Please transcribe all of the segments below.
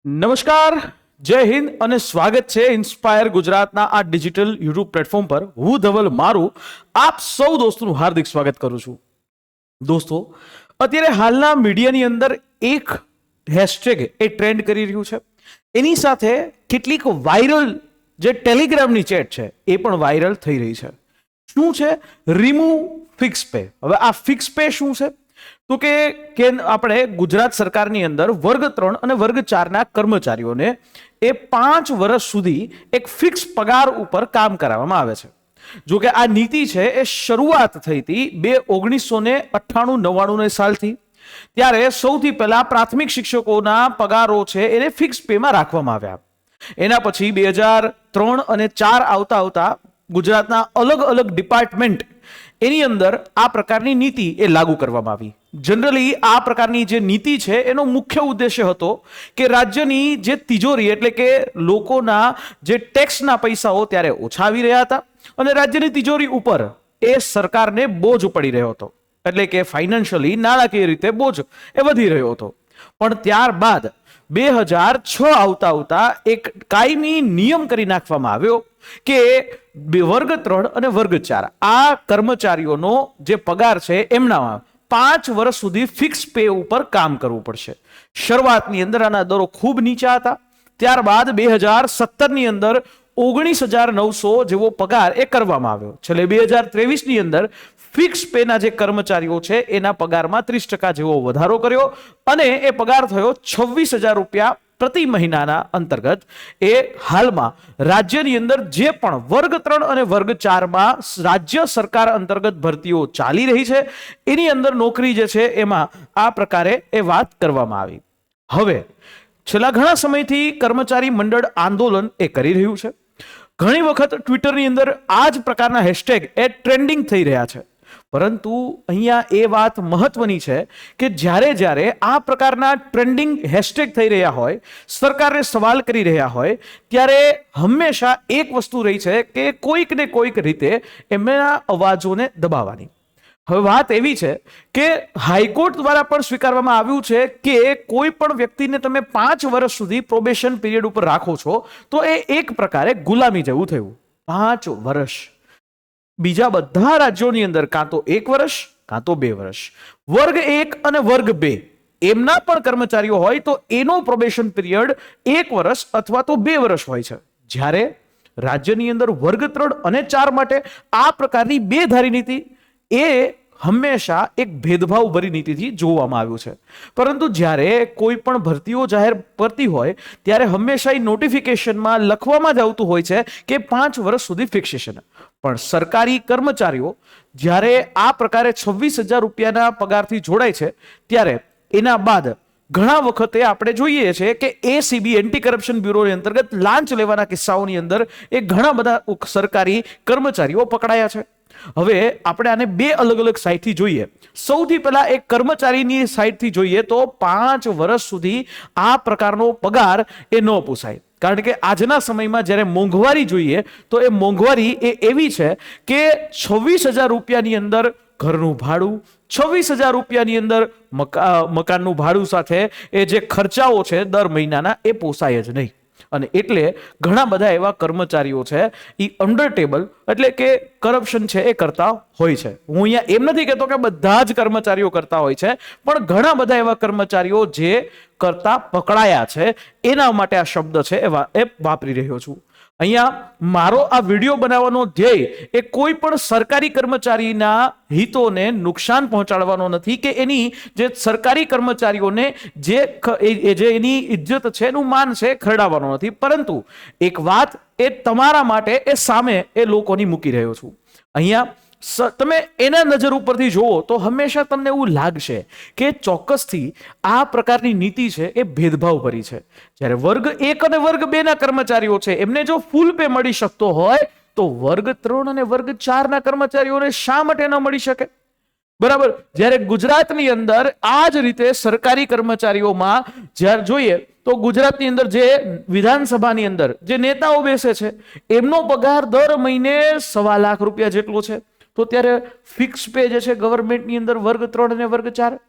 નમસ્કાર, જય હિન્દ અને સ્વાગત છે ઇન્સ્પાયર ગુજરાતના આ ડિજિટલ યુટ્યુબ પ્લેટફોર્મ પર. હું ધવલ મારું આપ સૌ દોસ્તોનું હાર્દિક સ્વાગત કરું છું. દોસ્તો, અત્યારે હાલના મીડિયાની અંદર એક હેશટેગ એ ટ્રેન્ડ કરી રહ્યું છે. એની સાથે કેટલીક વાયરલ જે ટેલિગ્રામની ચેટ છે એ પણ વાયરલ થઈ રહી છે. શું છે? Remove fix pay. હવે આ ફિક્સ પે શું છે? તો કે આપણે ગુજરાત સરકારની અંદર વર્ગ 3 અને વર્ગ 4 ના કર્મચારીઓને એ 5 વર્ષ સુધી એક ફિક્સ પગાર ઉપર કામ કરાવવામાં આવે છે. જો કે આ નીતિ છે એ શરૂઆત થઈ હતી 1998-99 સાલથી. ત્યારે સૌથી પહેલા પ્રાથમિક શિક્ષકોના પગારો છે એને ફિક્સ પેમાં રાખવામાં આવ્યા. એના પછી 2003 અને 4 આવતા ગુજરાતના અલગ અલગ ડિપાર્ટમેન્ટ એની અંદર આ પ્રકારની નીતિ એ લાગુ કરવામાં આવી. જનરલી આ પ્રકારની જે નીતિ છે એનો મુખ્ય ઉદ્દેશ્ય હતો કે રાજ્યની જે તિજોરી એટલે કે લોકોના જે ટેક્સના પૈસાઓ ત્યારે ઓછા આવી રહ્યા હતા અને રાજ્યની તિજોરી ઉપર એ સરકારને બોજ પડી રહ્યો હતો. એટલે કે ફાઇનાન્શિયલી નાણાકીય રીતે બોજ એ વધી રહ્યો હતો. પણ ત્યારબાદ 2006 આવતા એક કાયમી નિયમ કરી નાખવામાં આવ્યો કે વર્ગ 3 અને વર્ગ 4 આ કર્મચારીઓનો જે પગાર છે એમનામાં 5 વર્ષ સુધી ફિક્સ પે ઉપર કામ કરવું પડશે. શરૂઆતની અંદર આના દરો ખૂબ નીચા હતા. ત્યારબાદ 2017 ની અંદર 19,900 જેવો પગાર એ કરવામાં આવ્યો. છેલ્લે 2023 ની અંદર ફિક્સ પેના જે કર્મચારીઓ છે એના પગારમાં 30% જેવો વધારો કર્યો અને એ પગાર થયો 26,000 રૂપિયા પ્રતિ મહિનાના અંતર્ગત. એ હાલમાં રાજ્યની અંદર જે પણ વર્ગ 3 અને વર્ગ 4 માં રાજ્ય સરકાર અંતર્ગત ભરતીઓ ચાલી રહી છે એની અંદર નોકરી જે છે એમાં આ પ્રકારે એ વાત કરવામાં આવી. હવે છેલ્લા ઘણા સમયથી કર્મચારી મંડળ આંદોલન એ કરી રહ્યું છે. ઘણી વખત ટ્વિટરની અંદર આ જ પ્રકારના હેશટેગ એ ટ્રેન્ડિંગ થઈ રહ્યા છે. પરંતુ અહીંયા એ વાત મહત્વની છે કે જ્યારે આ પ્રકારના ટ્રેન્ડિંગ હેશટેગ થઈ રહ્યા હોય, સરકારને સવાલ કરી રહ્યા હોય, ત્યારે હંમેશા એક વસ્તુ રહી છે કે કોઈક ને કોઈક રીતે એમના અવાજોને દબાવવાની. હવે વાત એવી છે કે હાઈકોર્ટ દ્વારા પણ સ્વીકારવામાં આવ્યું છે કે કોઈ પણ વ્યક્તિને તમે 5 વર્ષ સુધી પ્રોબેશન પીરિયડ ઉપર રાખો છો તો એ એક પ્રકારે ગુલામી જેવું થયું. 5 વર્ષ. બીજા બધા રાજ્યોની અંદર કાં તો 1 વર્ષ કાં તો 2 વર્ષ. વર્ગ 1 અને વર્ગ 2 એમના પણ કર્મચારીઓ હોય તો એનો પ્રોબેશન પીરિયડ 1 વર્ષ અથવા તો 2 વર્ષ હોય છે. જ્યારે રાજ્યની અંદર વર્ગ 3 અને 4 માટે આ પ્રકારની બે ધારી નીતિ એ હંમેશા એક ભેદભાવ ભરી નીતિથી જોવામાં આવ્યું છે. પરંતુ જ્યારે કોઈ પણ ભરતીઓ જાહેર કરતી હોય ત્યારે હંમેશા એ નોટિફિકેશનમાં લખવામાં જ આવતું હોય છે કે 5 વર્ષ સુધી ફિક્સેશન. પણ સરકારી કર્મચારીઓ જ્યારે આ પ્રકારે 26,000 રૂપિયાના પગારથી જોડાય છે ત્યારે એના બાદ ઘણા વખતે આપણે જોઈએ છે કે એસીબી એન્ટી કરપ્શન બ્યુરોની અંતર્ગત લાંચ લેવાના કિસ્સાઓની અંદર એ ઘણા બધા સરકારી કર્મચારીઓ પકડાયા છે. હવે આપણે આને બે અલગ અલગ સાઇડથી જોઈએ. સૌથી પહેલા એક કર્મચારીની સાઇડથી જોઈએ તો 5 વર્ષ સુધી આ પ્રકારનો પગાર એ ન પોસાય. કારણ કે આજના સમયમાં જ્યારે મોંઘવારી જોઈએ તો એ મોંઘવારી એ એવી છે કે 26,000 રૂપિયાની અંદર ઘરનું ભાડું, 26,000 રૂપિયાની અંદર મકાનનું ભાડું સાથે એ જે ખર્ચાઓ છે દર મહિનાના એ પોસાય જ નહીં. અને એટલે ઘણા બધા એવા કર્મચારીઓ છે એ અંડર ટેબલ એટલે કે કરપ્શન છે એ કરતા હોય છે. હું અહીંયા એમ નથી કહેતો કે બધા જ કર્મચારીઓ કરતા હોય છે, પણ ઘણા બધા એવા કર્મચારીઓ જે કરતા પકડાયા છે એના માટે આ શબ્દ છે એ વાપરી રહ્યો છું. અહીંયા મારો આ વિડીયો બનાવવાનો ધ્યેય એ કોઈ પણ સરકારી કર્મચારીના હિતોને નુકસાન પહોંચાડવાનો નથી કે એની જે સરકારી કર્મચારીઓને જે એની ઇજ્જત છે એનું માન છે ખરડાવવાનો નથી. પરંતુ એક વાત એ તમારા માટે એ સામે એ લોકોની મૂકી રહ્યો છું. અહીંયા તમે એના નજર ઉપરથી જુઓ તો હંમેશા તમને એવું લાગશે કે ચોક્કસથી આ પ્રકારની નીતિ છે એ ભેદભાવ ભરી છે. જ્યારે વર્ગ 1 અને વર્ગ 2 ના કર્મચારીઓ છે એમને જો ફૂલ પે મળી શકતો હોય તો વર્ગ 3 અને વર્ગ 4 ના કર્મચારીઓને શા માટે ન મળી શકે? બરાબર. જ્યારે ગુજરાતની અંદર આ જ રીતે સરકારી કર્મચારીઓમાં જ્યારે જોઈએ તો ગુજરાતની અંદર જે વિધાનસભાની અંદર જે નેતાઓ બેસે છે એમનો પગાર દર મહિને 1.25 લાખ રૂપિયા જેટલો છે. તો ત્યારે ફિક્સ પે જે છે ગવર્મેન્ટની અંદર વર્ગ 3 અને વર્ગ 4,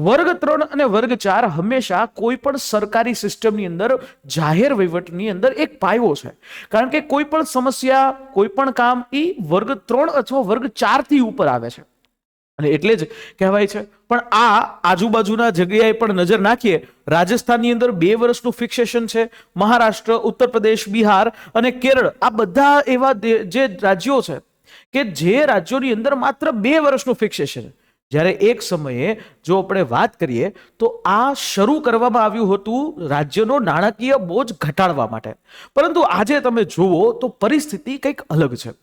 વર્ગ 3 અને વર્ગ 4 હંમેશા કોઈ પણ સરકારી સિસ્ટમની અંદર જાહેર વહીવટની અંદર એક પાયો છે, કારણ કે કોઈ પણ સમસ્યા કોઈ પણ કામ એ વર્ગ 3 અથવા વર્ગ 4 થી ઉપર આવે છે અને એટલે જ કહેવાય છે. પણ આ આજુબાજુના જગ્યાએ પણ નજર નાખીએ, રાજસ્થાનની અંદર 2 વર્ષનું ફિક્સેશન છે, મહારાષ્ટ્ર, ઉત્તર પ્રદેશ, બિહાર અને કેરળ આ બધા એવા જે રાજ્યો છે કે જે રાજ્યોની અંદર માત્ર 2 વર્ષનું ફિક્સેશન. જ્યારે એક સમયે જો આપણે વાત કરીએ તો આ શરૂ કરવામાં આવ્યું હતું રાજ્યનો નાણાકીય બોજ ઘટાડવા માટે, પરંતુ આજે તમે જુઓ તો પરિસ્થિતિ કંઈક અલગ છે.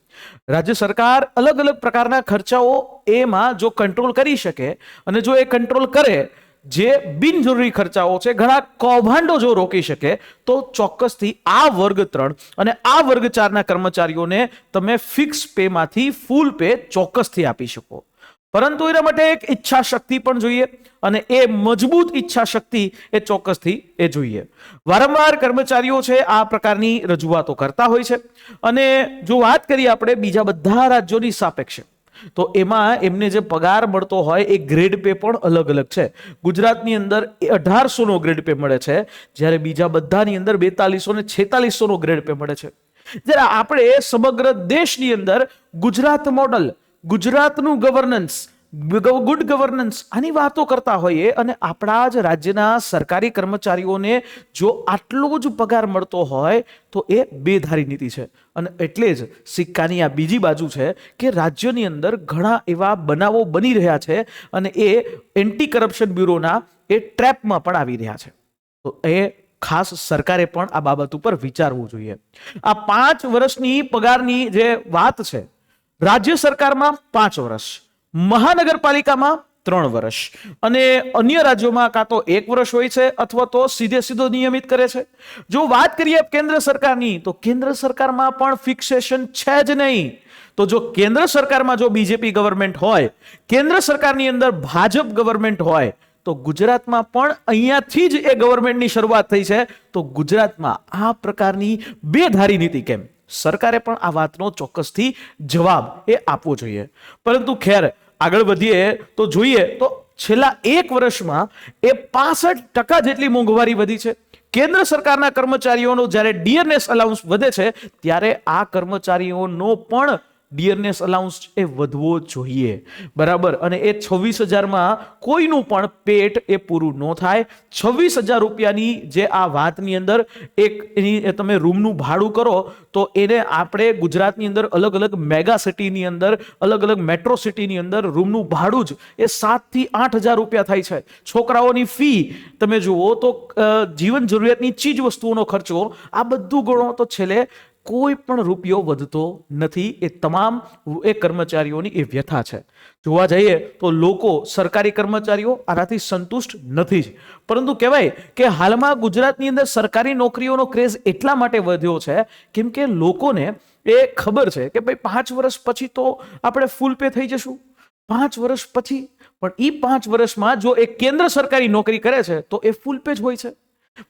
રાજ્ય સરકાર અલગ અલગ પ્રકારના ખર્ચાઓ એમાં જો કંટ્રોલ કરી શકે અને જો એ કંટ્રોલ કરે, જે બિનજરૂરી ખર્ચાઓ છે, ઘણા કૌભાંડો જો રોકી શકે, તો ચોક્કસથી આ વર્ગ 3 અને આ વર્ગ 4 ના કર્મચારીઓને તમે ફિક્સ પેમાંથી ફૂલ પે ચોક્કસથી આપી શકો. પરંતુ એના માટે એક ઈચ્છા શક્તિ પણ જોઈએ અને એ મજબૂત ઈચ્છા શક્તિ એ ચોક્કસથી એ જોઈએ. વારંવાર કર્મચારીઓ છે આ પ્રકારની રજૂઆતો કરતા હોય છે અને જો વાત કરીએ આપણે બીજા બધા રાજ્યોની સાપેક્ષે, તો એમાં એમને જે પગાર મળતો હોય એ ગ્રેડ પે પણ અલગ અલગ છે. ગુજરાતની અંદર 1800 નો ગ્રેડ પે મળે છે, જ્યારે બીજા બધાની અંદર 4200 ને 4600 નો ગ્રેડ પે મળે છે. જ્યારે આપણે સમગ્ર દેશની અંદર ગુજરાત મોડલ, ગુજરાતનું ગવર્નન્સ, ગુડ ગવર્નન્સ આની વાતો કરતા હોઈએ અને આપણા જ રાજ્યના સરકારી કર્મચારીઓને જો આટલો જ પગાર મળતો હોય તો એ બેધારી નીતિ છે. અને એટલે જ સિક્કાની આ બીજી બાજુ છે કે રાજ્યની અંદર ઘણા એવા બનાવો બની રહ્યા છે અને એ એન્ટી કરપ્શન બ્યુરોના એ ટ્રેપમાં પણ આવી રહ્યા છે. તો એ ખાસ સરકારે પણ આ બાબત ઉપર વિચારવું જોઈએ. આ 5 વર્ષની પગારની જે વાત છે, રાજ્ય સરકારમાં 5 વર્ષ, મહાનગરપાલિકામાં 3 વર્ષ અને અન્ય રાજ્યોમાં કાં તો 1 વર્ષ હોય છે અથવા તો સીધો નિયમિત કરે છે. જો વાત કરીએ કેન્દ્ર સરકારની, તો કેન્દ્ર સરકારમાં પણ ફિક્સેશન છે જ નહીં. તો જો કેન્દ્ર સરકારમાં જો બીજેપી ગવર્મેન્ટ હોય, કેન્દ્ર સરકારની અંદર ભાજપ ગવર્મેન્ટ હોય, તો ગુજરાતમાં પણ અહીંયાથી જ એ ગવર્મેન્ટની શરૂઆત થઈ છે. તો ગુજરાતમાં આ પ્રકારની બેધારી નીતિ કેમ? સરકારે પણ આ વાતનો ચોક્કસથી જવાબ એ આપવો જોઈએ. પરંતુ ખેર આગળ વધીએ તો જોઈએ તો છેલ્લા 1 વર્ષમાં એ 65% જેટલી મોંઘવારી વધી છે. કેન્દ્ર સરકારના કર્મચારીઓનો જ્યારે ડિયરનેસ અલાઉન્સ વધે છે, ત્યારે આ કર્મચારીઓનો પણ ડિયરનેસ અલાઉન્સ એ વધવો જોઈએ, બરાબર. અને એ 26,000માં કોઈનું પણ પેટ એ પૂરું ન થાય. 26,000 રૂપિયાની જે આ વાતની અંદર એક એની તમે રૂમનું ભાડું કરો તો એને આપણે ગુજરાતની અંદર અલગ અલગ મેગા સિટીની અંદર, અલગ અલગ મેટ્રો સિટીની અંદર રૂમનું ભાડું જ એ 7,000 થી 8,000 રૂપિયા થાય છે. છોકરાઓની ફી તમે જુઓ તો જીવન જરૂરિયાતની ચીજ વસ્તુઓનો ખર્ચો, આ બધું ગણો તો છેલ્લે કોઈ પણ રૂપિયો વધતો નથી. એ તમામ એ કર્મચારીઓની એ વ્યથા છે. જોવા જઈએ તો લોકો, સરકારી કર્મચારીઓ આનાથી સંતુષ્ટ નથી જ. પરંતુ કહેવાય કે હાલમાં ગુજરાતની અંદર સરકારી નોકરીઓનો ક્રેઝ એટલા માટે વધ્યો છે કેમ કે લોકોને એ ખબર છે કે ભાઈ 5 વર્ષ પછી તો આપણે ફૂલ પે થઈ જશું. 5 વર્ષ પછી પણ એ 5 વર્ષમાં જો એ કેન્દ્ર સરકારી નોકરી કરે છે તો એ ફૂલ પે જ હોય છે,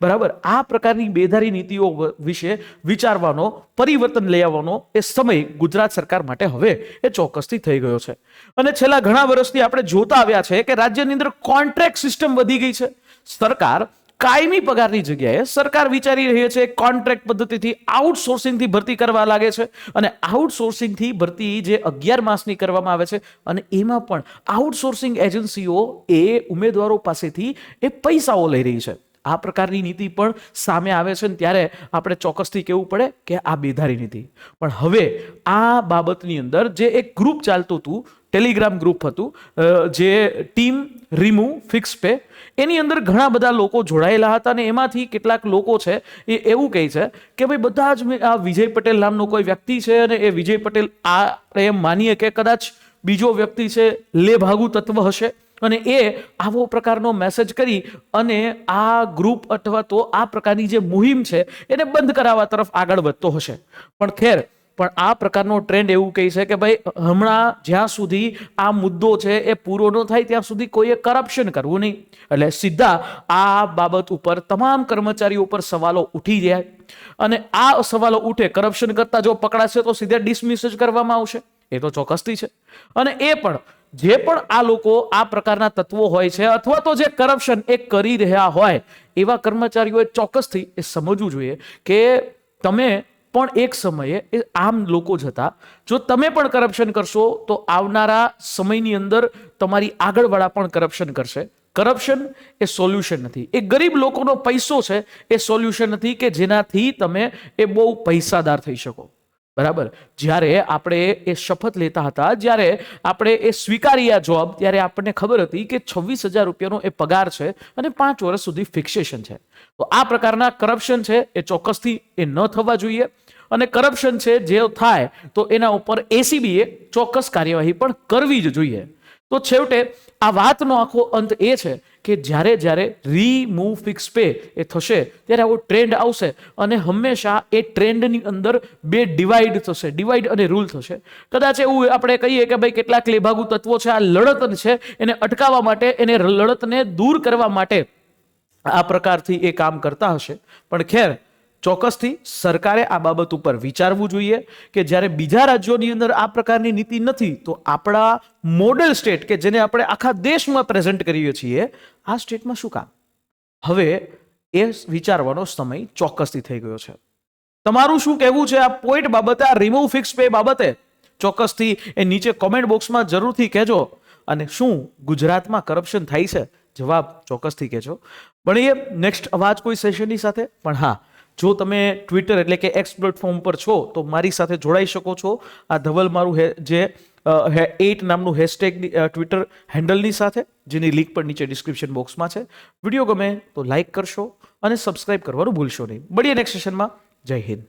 બરાબર. આ પ્રકારની બેધારી નીતિઓ વિશે વિચારવાનો, પરિવર્તન લઈ આવવાનો એ સમય ગુજરાત સરકાર માટે હવે એ ચોક્કસથી થઈ ગયો છે. અને છેલ્લા ઘણા વર્ષથી આપણે જોતા આવ્યા છે કે રાજ્યની અંદર કોન્ટ્રાક્ટ સિસ્ટમ વધી ગઈ છે. સરકાર કાયમી પગારની જગ્યાએ સરકાર વિચારી રહી છે કોન્ટ્રાક્ટ પદ્ધતિથી, આઉટસોર્સિંગથી ભરતી કરવા લાગે છે. અને આઉટસોર્સિંગથી ભરતી જે 11 માસની કરવામાં આવે છે અને એમાં પણ આઉટસોર્સિંગ એજન્સીઓ એ ઉમેદવારો પાસેથી એ પૈસાઓ લઈ રહી છે. આ પ્રકારની નીતિ પણ સામે આવે છે. ત્યારે આપણે ચોક્કસથી કહેવું પડે કે આ બેધારી નીતિ. પણ હવે આ બાબતની અંદર જે એક ગ્રુપ ચાલતું હતું, ટેલિગ્રામ ગ્રુપ હતું, જે ટીમ રિમૂવ ફિક્સ પે, એની અંદર ઘણા બધા લોકો જોડાયેલા હતા અને એમાંથી કેટલાક લોકો છે એ એવું કહે છે કે ભાઈ બધા જ આ વિજય પટેલ નામનો કોઈ વ્યક્તિ છે અને એ વિજય પટેલ આ એમ માનીએ કે કદાચ બીજો વ્યક્તિ છે લેભાગુ તત્વ હશે અને એ આવો પ્રકારનો મેસેજ કરી અને આ ગ્રુપ અથવા તો આ પ્રકારની જે મુહિમ છે એને બંધ કરાવવા તરફ આગળ વધતો હશે. પણ ખેર, પણ આ પ્રકારનો ટ્રેન્ડ એવું કહે છે કે ભાઈ હમણાં જ્યાં સુધી આ મુદ્દો છે એ પૂરો ન થાય ત્યાં સુધી કોઈએ કરપ્શન કરવું નહીં. એટલે સીધા આ બાબત ઉપર તમામ કર્મચારીઓ ઉપર સવાલો ઉઠી જાય અને આ સવાલો ઉઠે, કરપ્શન કરતા જો પકડાશે તો સીધા ડિસમિસ જ કરવામાં આવશે. એ તો ચોક્કસથી છે. અને એ પણ જે પણ આ લોકો આ પ્રકારના તત્વો હોય છે અથવા તો જે કરપ્શન એ કરી રહ્યા હોય એવા કર્મચારીઓએ ચોક્કસથી એ સમજવું જોઈએ કે તમે પણ એક સમયે એ આમ લોકો જ હતા. જો તમે પણ કરપ્શન કરશો તો આવનારા સમયની અંદર તમારી આગળવાળા પણ કરપ્શન કરશે. કરપ્શન એ સોલ્યુશન નથી. એ ગરીબ લોકોનો પૈસો છે એ સોલ્યુશન નથી કે જેનાથી તમે એ બહુ પૈસાદાર થઈ શકો. બરાબર. જ્યારે આપણે એ શપથ લેતા હતા, જ્યારે આપણે એ સ્વીકારી આ જોબ, ત્યારે આપણને ખબર હતી કે 26,000 રૂપિયાનો એ પગાર છે અને 5 વર્ષ સુધી ફિક્સેશન છે. તો આ પ્રકારના કરપ્શન છે એ ચોક્કસથી એ ન થવા જોઈએ. અને કરપ્શન છે જે થાય તો એના ઉપર એસીબીએ ચોક્કસ કાર્યવાહી પણ કરવી જ જોઈએ. તો છેવટે આ વાતનો આખો અંત એ છે કે જ્યારે રીમૂવ ફિક્સ પે એ થશે ત્યારે આવો ટ્રેન્ડ આવશે અને હંમેશા એ ટ્રેન્ડની અંદર બે ડિવાઈડ થશે, ડિવાઈડ અને રૂલ થશે. કદાચ એવું આપણે કહીએ કે ભાઈ કેટલાક લેભાગુ તત્વો છે, આ લડત છે એને અટકાવવા માટે, એને લડતને દૂર કરવા માટે આ પ્રકારથી એ કામ કરતા હશે. પણ ખેર, ચોક્કસથી સરકારે આ બાબત ઉપર વિચારવું જોઈએ કે જ્યારે બીજા રાજ્યોની અંદર આ પ્રકારની નીતિ નથી તો આપણા મોડેલ સ્ટેટ કે જેને આપણે આખા દેશમાં પ્રેઝન્ટ કરીએ છીએ, આ સ્ટેટમાં શું કામ? હવે એ વિચારવાનો સમય ચોક્કસથી થઈ ગયો છે. તમારું શું કહેવું છે આ પોઈન્ટ બાબતે, આ રિમૂવ ફિક્સ પે બાબતે? ચોક્કસથી એ નીચે કોમેન્ટ બોક્સમાં જરૂરથી કહેજો. અને શું ગુજરાતમાં કરપ્શન થાય છે? જવાબ ચોક્કસથી કહેજો. ભણીએ નેક્સ્ટ અવાજ કોઈ સેશનની સાથે. પણ હા, જો તમે ટ્વિટર એટલે કે એક્સ પ્લેટફોર્મ પર છો તો મારી સાથે જોડાઈ શકો છો આ ધવલ મારું જે 8 નામનું હેશટેગ ટ્વિટર હેન્ડલની સાથે, જેની લિંક પણ નીચે ડિસ્ક્રિપ્શન બોક્સમાં છે. વિડીયો ગમે તો લાઈક કરશો અને સબસ્ક્રાઇબ કરવાનું ભૂલશો નહીં. મળીએ નેક્સ્ટ સેશનમાં. જય હિન્દ.